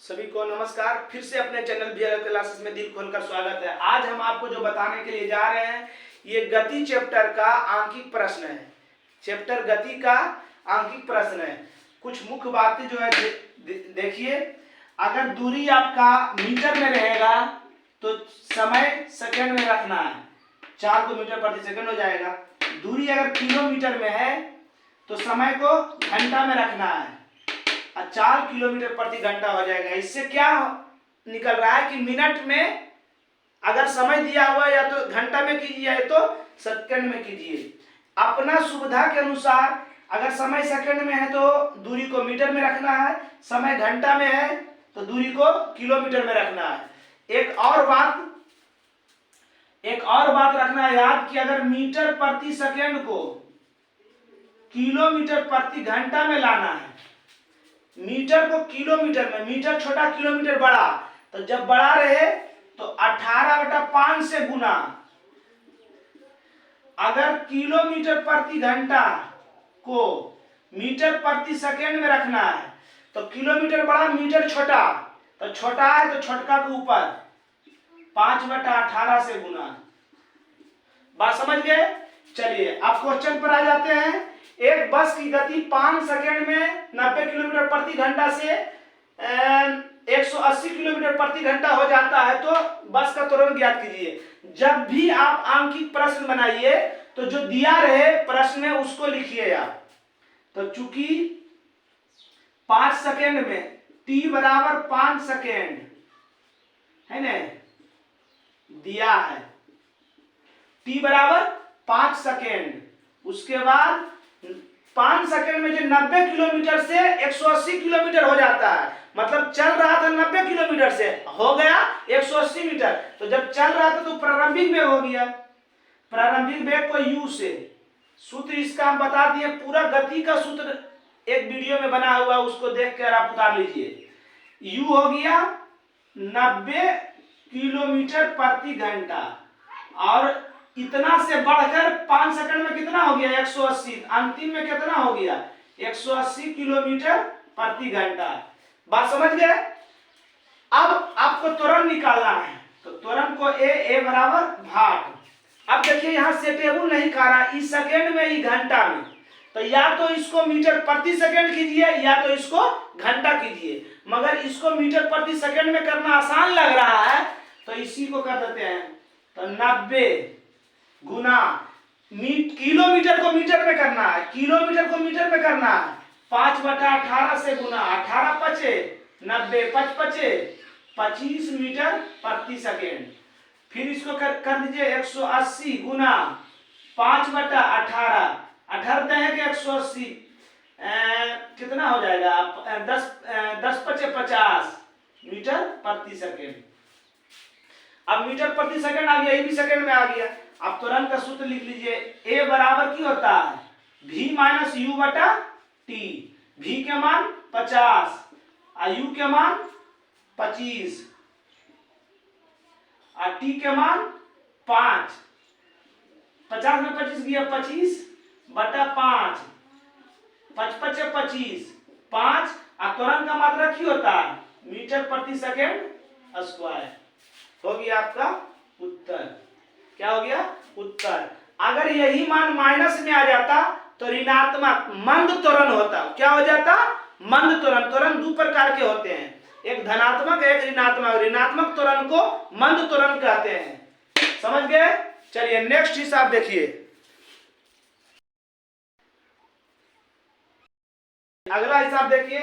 सभी को नमस्कार। फिर से अपने चैनल वीआर क्लासेस में दिल खोलकर स्वागत है। आज हम आपको जो बताने के लिए जा रहे हैं ये गति चैप्टर का आंकिक प्रश्न है। चैप्टर गति का आंकिक प्रश्न है। कुछ मुख्य बातें जो है देखिए, अगर दूरी आपका मीटर में रहेगा तो समय सेकंड में रखना है, 4 मीटर प्रति सेकंड हो जाएगा। दूरी अगर किलोमीटर में है तो समय को घंटा में रखना है, 4 किलोमीटर प्रति घंटा हो जाएगा। इससे क्या निकल रहा है कि मिनट में अगर समय दिया हुआ या तो घंटा में कीजिए या तो सेकंड में कीजिए। अपना सुविधा के अनुसार अगर समय सेकंड में है तो दूरी को मीटर में रखना है, समय घंटा में है तो दूरी को किलोमीटर में रखना है। एक और बात रखना है याद कि अगर मीटर प्रति सेकंड को किलोमीटर प्रति घंटा में लाना है, मीटर को किलोमीटर में, मीटर छोटा किलोमीटर बड़ा, तो जब बड़ा रहे तो 18/5 से गुना। अगर किलोमीटर प्रति घंटा को मीटर प्रति सेकंड में रखना है तो किलोमीटर बड़ा मीटर छोटा, तो छोटा है तो छोटका के ऊपर 5/18 से गुना। बात समझ गए? चलिए अब क्वेश्चन पर आ जाते हैं। एक बस की गति 5 सेकंड में 90 किलोमीटर प्रति घंटा से 180 किलोमीटर प्रति घंटा हो जाता है तो बस का त्वरण ज्ञात कीजिए। जब भी आप आंकिक प्रश्न बनाइए तो जो दिया रहे प्रश्न में उसको लिखिए आप। तो चूंकि 5 सेकंड में t बराबर 5 सेकंड है ना, दिया है t बराबर 5 सेकंड, उसके बाद 5 सेकंड में जो 90 किलोमीटर से 180 किलोमीटर हो जाता है, मतलब चल रहा था 90 किलोमीटर से हो गया 180 मीटर, तो जब चल रहा था तो प्रारंभिक वेग हो गया। प्रारंभिक वेग को u से, सूत्र इसका हम बता दिए, पूरा गति का सूत्र एक वीडियो में बना हुआ, उसको देखकर आप उतार लीजिए। u हो गया 90 किलोमीटर प्रति घंटा और इतना से बढ़कर 5 सेकंड में कितना हो गया 180, अंतिम में कितना हो गया 180 किलोमीटर प्रति घंटा। बात समझ गए? अब आपको त्वरण निकालना है, तो त्वरण को ए बराबर भाग। अब देखिए यहाँ से टेबल नहीं खा रहा, इस सेकंड में ही घंटा में, तो या तो इसको मीटर प्रति सेकंड कीजिए या तो इसको घंटा कीजिए, मगर इसको मीटर प्रति सेकंड में करना आसान लग रहा है तो इसी को कर देते हैं। तो 90 गुना किलोमीटर को मीटर में करना है, किलोमीटर को मीटर में करना है, 5/18 से गुना, 18 पचे 90, 5 पचे 25 मीटर प्रति सेकेंड। फिर इसको कर दीजिए 180 गुना 5/18, 18 है कि 180 कितना हो जाएगा 10 पचे 50 मीटर प्रति सेकेंड। अब मीटर प्रति सेकंड आ गया, ये भी सेकंड में आ गया। अब त्वरण का सूत्र लिख लीजिए, a बराबर की होता है v माइनस u बटा t। v के मान 50 और u के मान 25 और t के मान 5। 50 में 25 गया 25/5, 5 पचे 25, 5 और त्वरण का मात्रा की होता है मीटर प्रति सेकंड स्क्वायर। हो गया आपका उत्तर। क्या हो गया? उत्तर। अगर यही मान माइनस में आ जाता तो ऋणात्मक मंद त्वरण होता। क्या हो जाता? मंद त्वरण। त्वरण दो प्रकार के होते हैं, एक धनात्मक एक ऋणात्मक। ऋणात्मक त्वरण को मंद त्वरण कहते हैं। समझ गए? चलिए नेक्स्ट हिसाब देखिए। अगला हिसाब देखिए,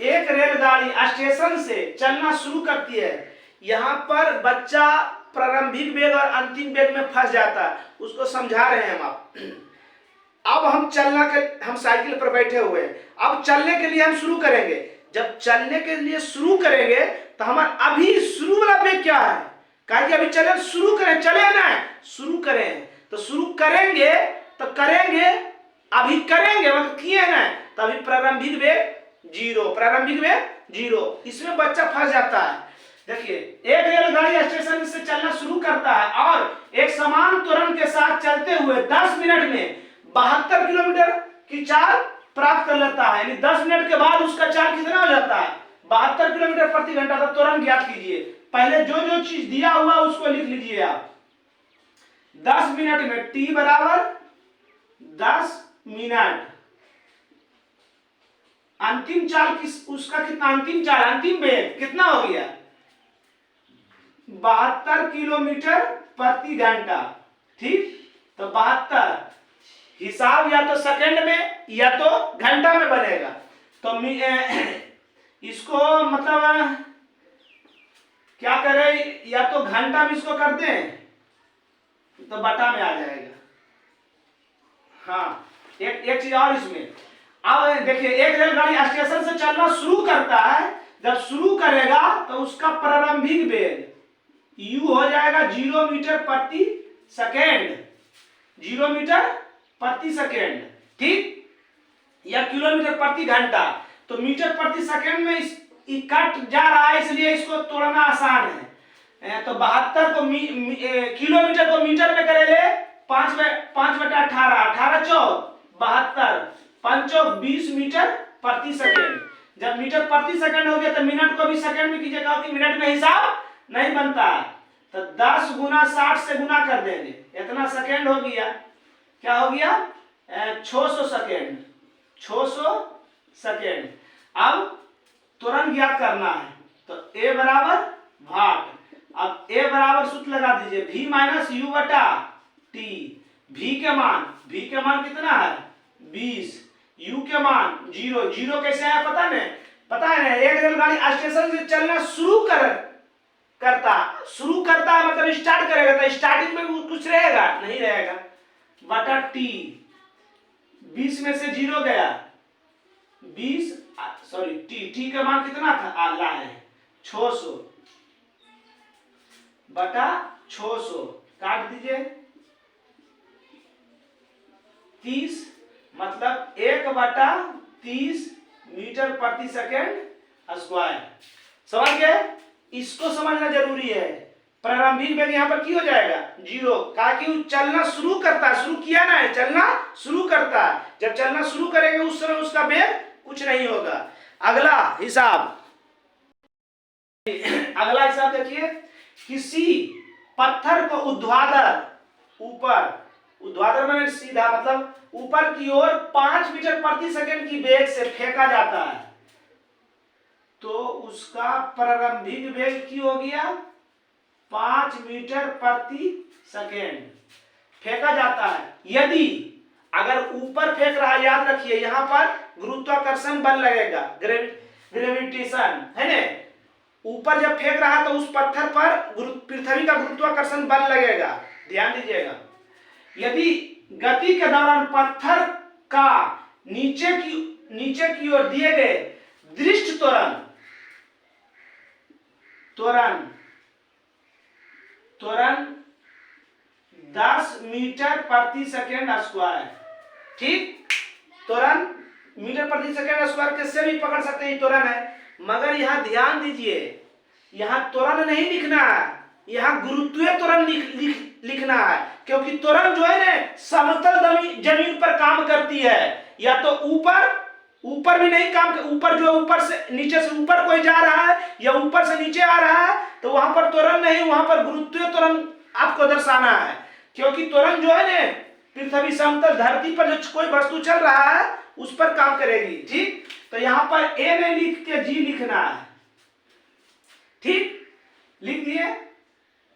एक रेलगाड़ी स्टेशन से चलना शुरू करती है। यहाँ पर बच्चा प्रारंभिक वेग और अंतिम वेग में फंस जाता है, उसको समझा रहे हैं हम आप। अब हम साइकिल पर बैठे हुए हैं, अब चलने के लिए हम शुरू करेंगे। जब चलने के लिए शुरू करेंगे तो हमारा अभी शुरू वाला वेग क्या है? कहा कि अभी चले शुरू करें, चले ना शुरू करें, तो शुरू करेंगे तो करेंगे, अभी करेंगे मतलब किए ना, तो अभी प्रारंभिक वेग 0, प्रारंभिक वेग 0। इसमें बच्चा फंस जाता है। देखिए, एक रेलगाड़ी स्टेशन से चलना शुरू करता है और एक समान त्वरण के साथ चलते हुए 10 मिनट में 72 किलोमीटर की चाल प्राप्त कर लेता है। यानी 10 मिनट के बाद उसका चाल कितना हो जाता है? 72 किलोमीटर प्रति घंटा, तो त्वरण ज्ञात कीजिए। पहले जो जो चीज दिया हुआ उसको लिख लीजिए आप। 10 मिनट में t बराबर 10 मिनट। अंतिम चाल उसका कितना, अंतिम चाल, अंतिम वेग कितना हो गया, 72 किलोमीटर प्रति घंटा। ठीक, तो 72 हिसाब या तो सेकंड में या तो घंटा में बनेगा। तो इसको मतलब क्या करें, या तो घंटा में इसको कर दें तो बटा में आ जाएगा। हाँ, एक चीज और इसमें, अब देखिए एक रेलगाड़ी स्टेशन से चलना शुरू करता है, जब शुरू करेगा तो उसका प्रारंभिक वेग u हो जाएगा 0 मीटर प्रति सेकेंड, 0 मीटर प्रति सेकेंड। ठीक, या किलोमीटर प्रति घंटा। तो मीटर प्रति सेकेंड में कट जा रहा है, इसलिए इसको तोड़ना आसान है। तो 72 को किलोमीटर को मीटर में करेंगे, 5/18, 18 चौक 72, 5 20 मीटर प्रति सेकेंड। जब मीटर प्रति सेकेंड हो गया तो मिनट को भी सेकेंड में कीजिएगा, क्योंकि मिनट में हिसाब नहीं बनता है। तो 10 गुना 60 से गुना कर देंगे, इतना सेकेंड हो गया। क्या हो गया, 600 सेकेंड, 600 सेकेंड। अब तुरंत ज्ञात करना है, तो a बराबर भाग। अब a बराबर सूत्र लगा दीजिए, v माइनस यू बटा t। v के मान कितना है 20, u के मान 0। 0 कैसे आया पता है ना, एक रेलगाड़ी स्टेशन से चलना शुरू करता है, मतलब स्टार्ट करेगा, तो स्टार्टिंग में कुछ रहेगा नहीं रहेगा, बटा t। 20 में से 0 गया, 20 सॉरी t का मान कितना था, आला है 600 बटा 600, काट दीजिए 30, मतलब 1/30 मीटर प्रति सेकेंड स्क्वायर। समझ गए, इसको समझना जरूरी है। प्रारंभिक वेग यहाँ पर की हो जाएगा 0, कहा कि चलना शुरू करता है, शुरू किया ना है, चलना शुरू करता है। जब चलना शुरू करेंगे उस समय उसका वेग कुछ नहीं होगा। अगला हिसाब देखिए, किसी पत्थर को ऊर्ध्वाधर मैंने सीधा मतलब ऊपर की ओर 5 मीटर प्रति सेकंड की वेग से फेंका जाता है, तो उसका प्रारंभिक वेग की हो गया 5 मीटर प्रति सेकेंड फेंका जाता है। यदि अगर ऊपर फेंक रहा है, याद रखिए यहां पर गुरुत्वाकर्षण बल लगेगा, ग्रेविटेशन है ना, ऊपर जब फेंक रहा है तो उस पत्थर पर पृथ्वी का गुरुत्वाकर्षण बल लगेगा, ध्यान दीजिएगा। यदि गति के दौरान पत्थर का नीचे की ओर दिए गए दृष्ट त्वरण 10 मीटर प्रति सेकेंड स्क्वायर। ठीक, त्वरण मीटर प्रति सेकेंड स्क्वायर किससे भी पकड़ सकते हैं, त्वरण है। मगर यहां ध्यान दीजिए, यहां त्वरण नहीं लिखना है, यहां गुरुत्वीय त्वरण लिखना है, क्योंकि त्वरण जो है ना समतल जमीन पर काम करती है। या तो ऊपर भी नहीं काम, ऊपर जो ऊपर से नीचे से ऊपर कोई जा रहा है या ऊपर से नीचे आ रहा है तो वहां पर त्वरण नहीं, वहां पर गुरुत्वीय त्वरण आपको दर्शाना है। क्योंकि त्वरण जो है ना पृथ्वी समतल धरती पर जो कोई वस्तु चल रहा है उस पर काम करेगी। ठीक, तो यहां पर ए नहीं लिख के जी लिखना है। ठीक, लिख दिए।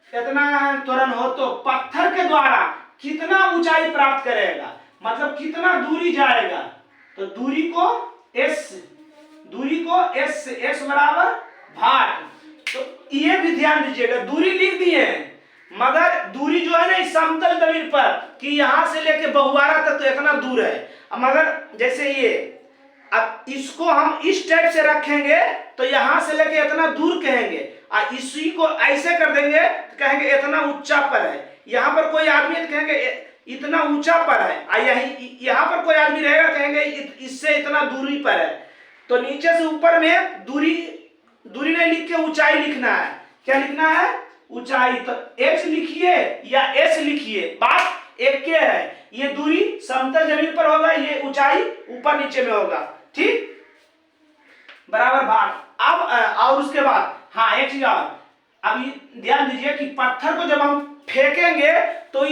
इतना त्वरण हो तो पत्थर के द्वारा कितना ऊंचाई प्राप्त करेगा, मतलब कितना दूरी जाएगा, तो दूरी को s बराबर भाग। तो ये भी ध्यान दीजिएगा, दूरी लिख दिए मगर दूरी जो है ना समतल जमीन पर कि यहां से लेके बहुवारा तक तो इतना दूर है। मगर जैसे ये, अब इसको हम इस टाइप से रखेंगे तो यहां से लेके इतना दूर कहेंगे, और इसी को ऐसे कर देंगे तो कहेंगे इतना ऊंचा पर है। यहां पर कोई आदमी तो कहेंगे इतना ऊंचा पर है, और यहां पर कोई आदमी रहेगा कहेंगे इससे इतना दूरी पर है। तो नीचे से ऊपर में दूरी नहीं लिख के ऊंचाई लिखना है। क्या लिखना है, ऊंचाई। तो h लिखिए या s लिखिए, बात एक के है। ये दूरी समतल जमीन पर होगा, ये ऊंचाई ऊपर नीचे में होगा। ठीक, बराबर भाग। अब एक चीज और, अभी ध्यान दीजिए कि पत्थर को जब हम फेंकेंगे तो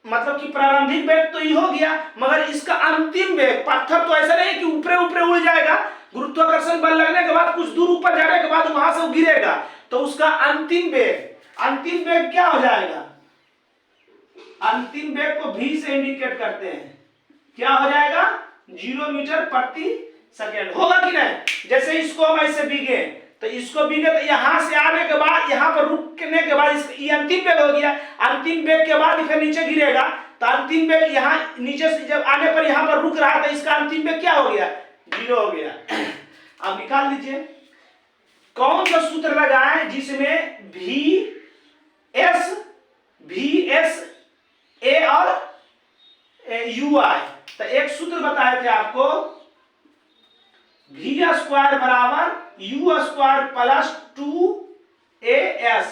मतलब कि प्रारंभिक वेग तो ये हो गया, मगर इसका अंतिम वेग, पत्थर तो ऐसा नहीं कि ऊपर ऊपर उड़ जाएगा, गुरुत्वाकर्षण बल लगने के बाद कुछ दूर ऊपर जाने के बाद वहां से वो गिरेगा, तो उसका अंतिम वेग क्या हो जाएगा? अंतिम वेग को v से इंडिकेट करते हैं, क्या हो जाएगा? 0 मीटर प्रति सेकेंड होगा कि नहीं? जैसे इसको हम ऐसे बीगे, तो इसको बीगे तो यहां से आने के बाद यहां पर रुकने के बाद ये अंतिम वेग हो गया, अंतिम वेग के बाद फिर नीचे गिरेगा, तो अंतिम वेग यहाँ नीचे से जब आने पर यहां पर रुक रहा है, तो इसका अंतिम वेग क्या हो गया? 0 हो गया। अब निकाल लीजिए कौन सा सूत्र लगाएं जिसमें वी एस ए और यू आए। तो एक सूत्र बताए थे आपको, वी स्क्वायर बराबर यू स्क्वायर प्लस 2as,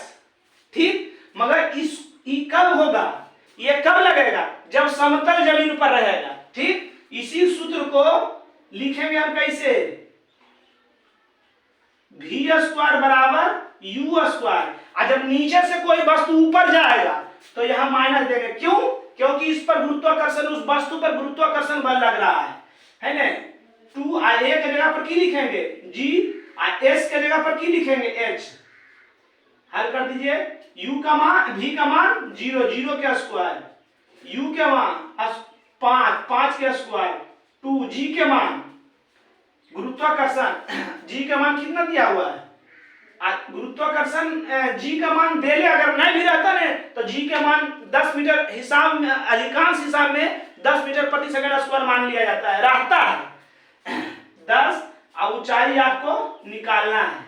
ठीक। मगर ये कब होगा? ये कब लगेगा? जब समतल जमीन पर रहेगा, ठीक। इसी सूत्र को लिखेंगे हम कैसे? वी स्क्वायर बराबर यू स्क्वायर, और जब नीचे से कोई वस्तु ऊपर जाएगा तो यहां माइनस देंगे, क्यों? क्योंकि इस पर गुरुत्वाकर्षण, उस वस्तु पर गुरुत्वाकर्षण बल लग रहा है ना। 2 a के जगह पर की लिखेंगे g, और s के जगह पर की लिखेंगे h। हल कर दीजिए, u का मान, v का मान 0, 0 के स्क्वायर, u के मान 5, 5 के स्क्वायर, 2, g के मान गुरुत्वाकर्षण, g का मान कितना दिया हुआ है? गुरुत्वाकर्षण g का मान डेले अगर नहीं भी रहता ना, तो g के मान 10 मीटर हिसाब में, अधिकांश हिसाब में 10 मीटर प्रति सेकंड स्क्वायर मान लिया जाता है, रहता है 10, और ऊंचाई आपको निकालना है।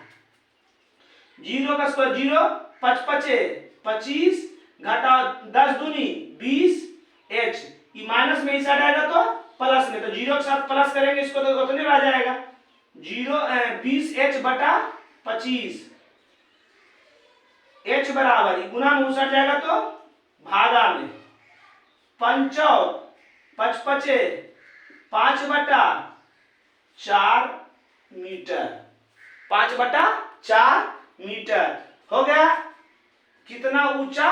0 का स्क्वायर 0, 5 पचे 25, घटा 10 दूनी 20, h, ये माइनस में इस साइड आएगा तो प्लस में, तो 0 के साथ प्लस करेंगे इसको तो उतने आ जाएगा 20h बटा 25, h बराबर गुना में उसट जाएगा तो भागा में, 5 पचे 5 बटा 4 मीटर, 5 बटा 4 मीटर हो गया। कितना ऊंचा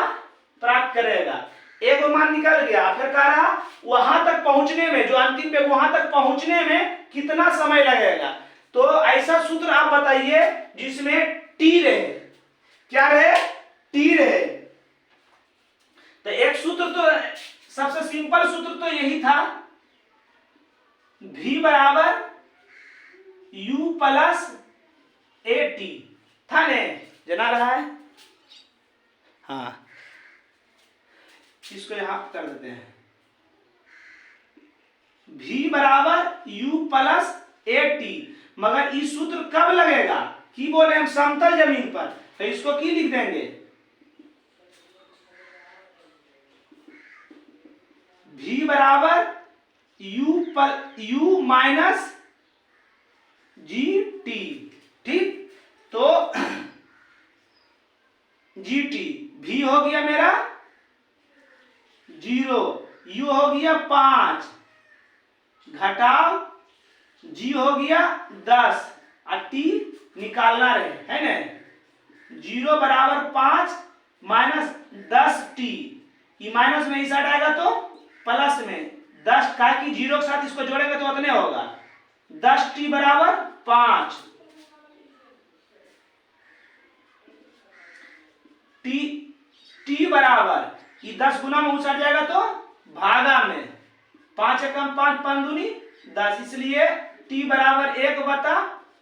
प्राप्त करेगा? एक मान निकल गया, फिर कह रहा वहां तक पहुंचने में, जो अंतिम पे वहां तक पहुंचने में कितना समय लगेगा। तो ऐसा सूत्र आप बताइए जिसमें टी रहे, क्या रहे? टी रहे। तो एक सूत्र तो सबसे सिंपल सूत्र तो यही था, v बराबर u प्लस ए टी था ने, जना रहा है। हाँ, इसको यहां कर देते हैं, v बराबर u प्लस ए टी। मगर इस सूत्र कब लगेगा कि बोले हम समतल जमीन पर, तो इसको की लिख देंगे, v बराबर u माइनस जी टी, ठीक। तो जी टी, v हो गया मेरा 0, u हो गया 5, घटाओ g हो गया 10, और t निकालना रहे, है ना। 0 बराबर 5 माइनस 10t, ये माइनस में इस साइड आएगा तो प्लस में 10, का कि 0 के साथ इसको जोड़ेंगे तो उतने होगा, 10t बराबर 5, t बराबर ये 10 गुना में उछट जाएगा तो भागा में, 5 एकम 5, 5 दूनी 10, इसलिए t बराबर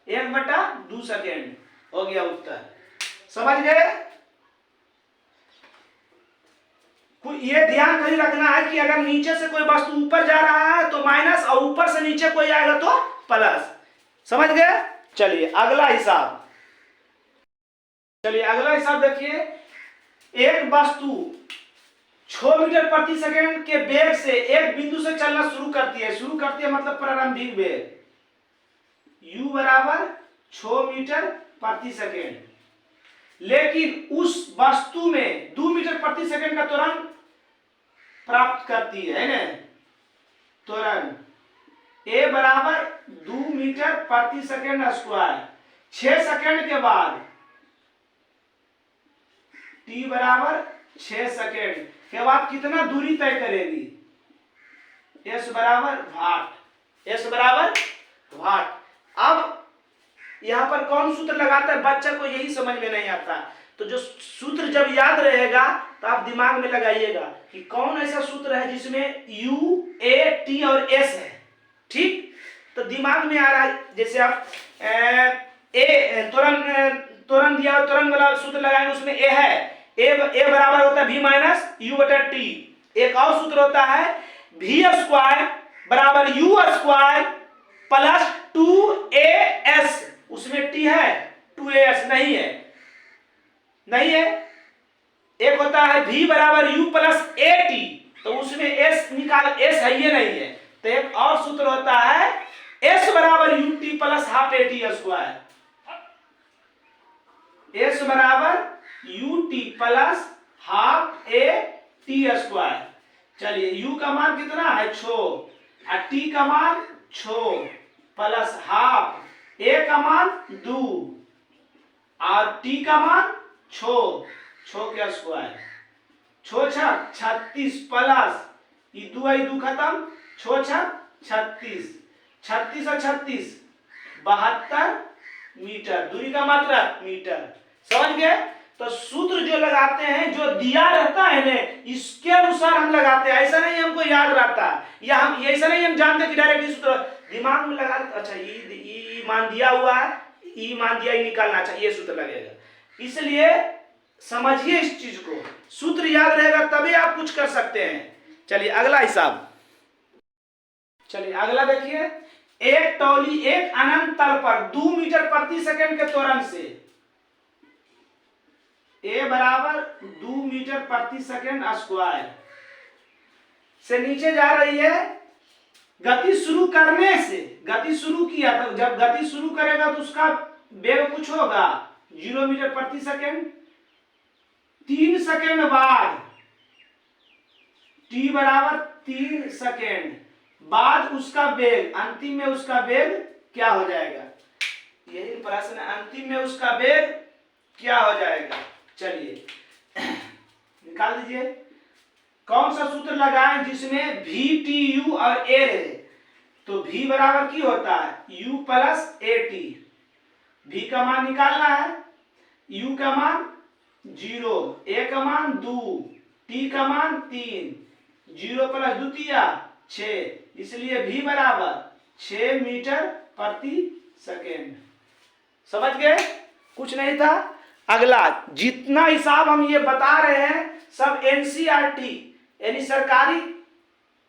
1/2 सेकेंड हो गया उत्तर। समझ गए? ये ध्यान कहीं रखना है कि अगर नीचे से कोई वस्तु ऊपर जा रहा है तो माइनस, और ऊपर से नीचे कोई आएगा तो प्लस। समझ गए? चलिए अगला हिसाब, देखिए। एक वस्तु 6 मीटर प्रति सेकंड के वेग से एक बिंदु से चलना शुरू करती है मतलब प्रारंभिक वेग u बराबर 6 मीटर प्रति सेकंड, लेकिन उस वस्तु में 2 मीटर प्रति सेकंड का त्वरण प्राप्त करती है ना। त्वरण a बराबर 2 मीटर प्रति सेकंड स्क्वायर, 6 सेकंड के बाद t बराबर 6 सेकेंड के बाद कितना दूरी तय करेगी, s बराबर वाट, s बराबर वाट। अब यहां पर कौन सूत्र लगाता है, बच्चा को यही समझ में नहीं आता। तो जो सूत्र जब याद रहेगा तो आप दिमाग में लगाइएगा कि कौन ऐसा सूत्र है जिसमें u, a, t और s है। ठीक, तो दिमाग में आ रहा है, जैसे आप तुरंत दिया तुरंत वाला सूत्र लगाएंगे, उसमें a है, a बराबर होता है v माइनस u बटा t। एक और सूत्र होता है v स्क्वायर बराबर u स्क्वायर प्लस 2as, उसमें t है, 2as नहीं है, नहीं है। एक होता है v बराबर u प्लस at, तो उसमें s निकाल, s है ये नहीं है। तो एक और सूत्र होता है s बराबर ut plus half at square, s बराबर ut plus half at square. चलिए u का मान कितना है 6 और t का मान 6 प्लस हाफ, a का मान 2 और t का मान 6 के स्क्वायर, 6 छक 36 प्लस ये 2 आई 2 खत्म, 6 छक 36, 36 और 36 72 मीटर, दूरी का मात्रा मीटर। समझ गए? तो सूत्र जो लगाते हैं, जो दिया रहता है ना, इसके अनुसार हम लगाते हैं। ऐसा नहीं हमको याद रहता, या हम ऐसा नहीं हम जानते कि डायरेक्ट सूत्र दिमाग में लगा, अच्छा ये मान दिया हुआ है, ये मान दिया, ये निकालना, अच्छा ये सूत्र लगेगा। इसलिए समझिए इस चीज को, सूत्र याद रहेगा तभी आप कुछ कर सकते हैं। चलिए अगला हिसाब, चलिए अगला देखिए, एक टॉली एक अनंत तल पर 2 मीटर प्रति सेकंड के त्वरण से a बराबर 2 मीटर प्रति सेकंड स्क्वायर से नीचे जा रही है। गति शुरू करने से, गति शुरू किया तो जब गति शुरू करेगा तो उसका वेग कुछ होगा 0 मीटर प्रति सेकंड। 3 सेकंड बाद t बराबर 3 सेकंड बाद उसका वेग, अंतिम में उसका वेग क्या हो जाएगा, यही प्रश्न है, अंतिम में उसका वेग क्या हो जाएगा। चलिए निकाल दीजिए, कौन सा सूत्र लगाएं जिसमें v, t, u और a रहे। तो v बराबर की होता है u प्लस at, v का मान निकालना है, u का मान 0, a का मान 2, t का मान 3, 0 प्लस 2 6, इसलिए v बराबर 6 मीटर प्रति सेकेंड। समझ गए? कुछ नहीं था। अगला, जितना हिसाब हम ये बता रहे हैं सब एनसीईआरटी यानी सरकारी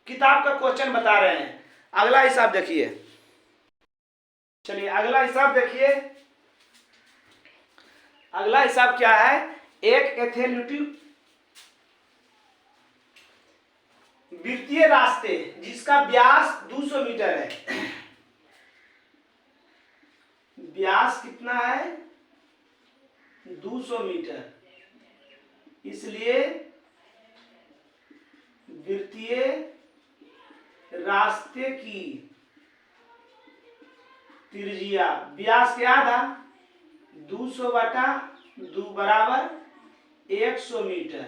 किताब का क्वेश्चन बता रहे हैं। अगला हिसाब देखिए, चलिए अगला हिसाब देखिए। अगला हिसाब क्या है, एक एथलेटिक वृत्तीय रास्ते जिसका व्यास 200 मीटर है। व्यास कितना है 200 मीटर, इसलिए वृत्तीय रास्ते की त्रिज्या व्यास के आधा 200 बटा 2 बराबर 100 मीटर।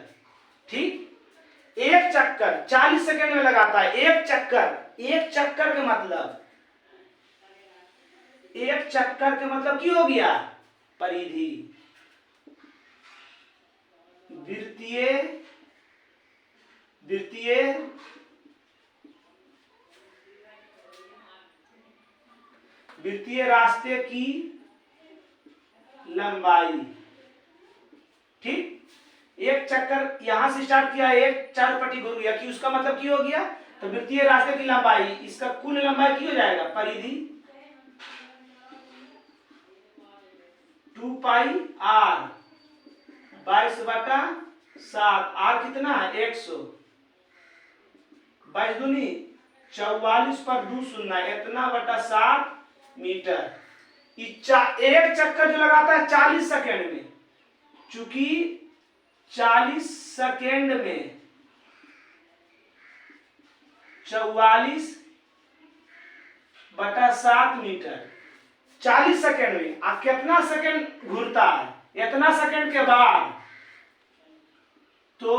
ठीक, एक चक्कर 40 सेकंड में लगाता है। एक चक्कर के मतलब, एक चक्कर के मतलब की हो गया परिधि, वृत्तीय रास्ते की लंबाई। ठीक, एक चक्कर यहां से स्टार्ट किया, एक 4 पट्टी घूम गया, कि उसका मतलब की हो गया, तो वृत्तीय रास्ते की लंबाई, इसका कुल लंबाई की हो जाएगा परिधि 2 पाई r 22 बटा 7, r कितना है 100, 22 दूनी 44 पर 2 शून्य, इतना बटा 7 मीटर। एक चक्कर जो लगाता है 40 सेकेंड में, चूंकि 40 सेकेंड में 44 बटा 7 मीटर, 40 सेकेंड में। अब कितना सेकेंड घूरता है, इतना सेकेंड के बाद तो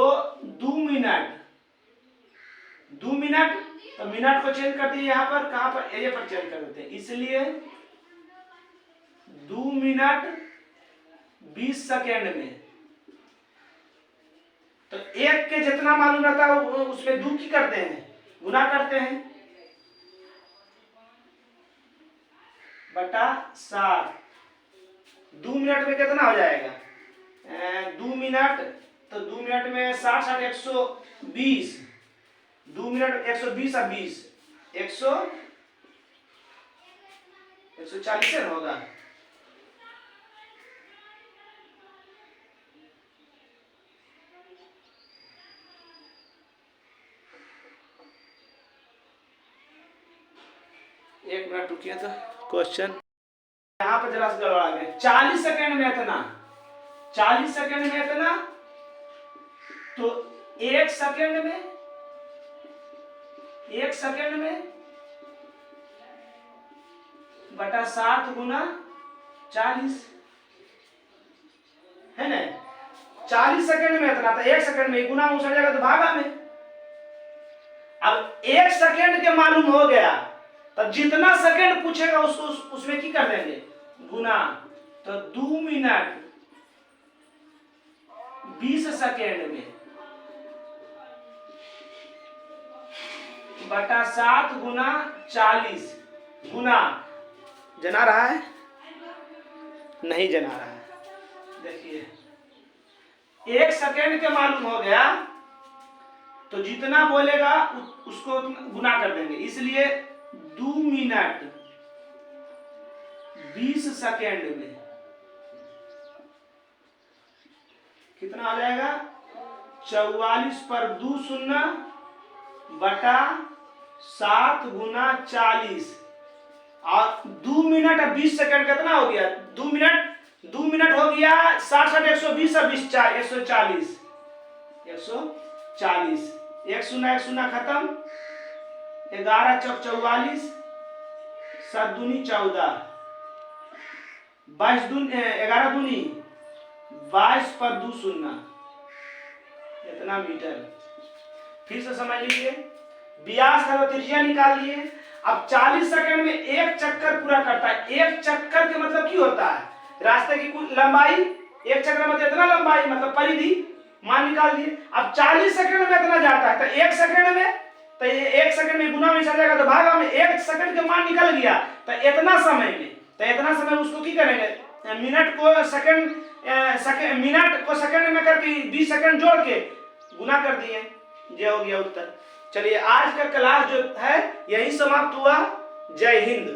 2 मिनट, 2 मिनट, तो मिनट को चेंज कर दिए यहाँ पर, कहाँ पर, ए पर चेंज कर देते हैं, इसलिए 2 मिनट 20 सेकेंड में। तो एक के जितना मालूम रहता है उसमें 2 की करते हैं, गुना करते हैं, बटा 7। 2 मिनट में कितना हो जाएगा, 2 मिनट, तो 2 मिनट में 60 60 120, 2 मिनट 120 और 20 140 होगा। एक मिनट रुकिए, तो क्वेश्चन यहाँ पर जरा गड़बड़ा गया। 40 सेकेंड में इतना, 40 सेकेंड में इतना, तो 1 सेकेंड में, 1 सेकेंड में बटा 7 गुना 40 है ना। 40 सेकेंड में इतना, तो 1 सेकेंड में गुना उछल जाएगा तो भागा में। अब 1 सेकेंड के मालूम हो गया, तब जितना सेकेंड पूछेगा उसको उसमें की कर देंगे, गुना। तो 2 मिनट 20 सेकेंड में बटा 7 गुना 40 गुना, जना रहा है, नहीं जना रहा है। देखिए 1 सेकेंड के मालूम हो गया, तो जितना बोलेगा उसको गुना कर देंगे, इसलिए 2 मिनट 20 सेकेंड में कितना आ जाएगा, 44 पर 2 शून्य बटा 7 गुना 40, और 2 मिनट और 20 सेकेंड कितना हो गया, 2 मिनट हो गया 60 60 120 और 20 140, 140, 1 शून्य 1 शून्य खत्म, 11 चौक 44, 7 दूनी 14, 22 दूनी 11 दूनी 22 पर 2 शून्य, इतना मीटर। फिर से समझ लीजिए, व्यास का त्रिज्या निकाल लिए। अब 40 सेकंड में एक चक्कर पूरा करता है। एक चक्कर के मतलब क्या होता है, रास्ते की कुल लंबाई, एक चक्कर मतलब इतना लंबाई मतलब परिधि मान निकाल दिए। अब 40 सेकंड में इतना जाता है, तो 1 सेकंड में, तो ये 1 सेकंड में गुना में चल जाएगा, तो भागा में 1 सेकंड के मान निकल गया, तो इतना समय में, तो इतना समय उसको की करेंगे, मिनट को सेकंड, मिनट को सेकंड में करके 20 सेकंड जोड़ के गुना कर दिए, ये हो गया उत्तर। चलिए आज का क्लास जो है यही समाप्त हुआ। जय हिंद।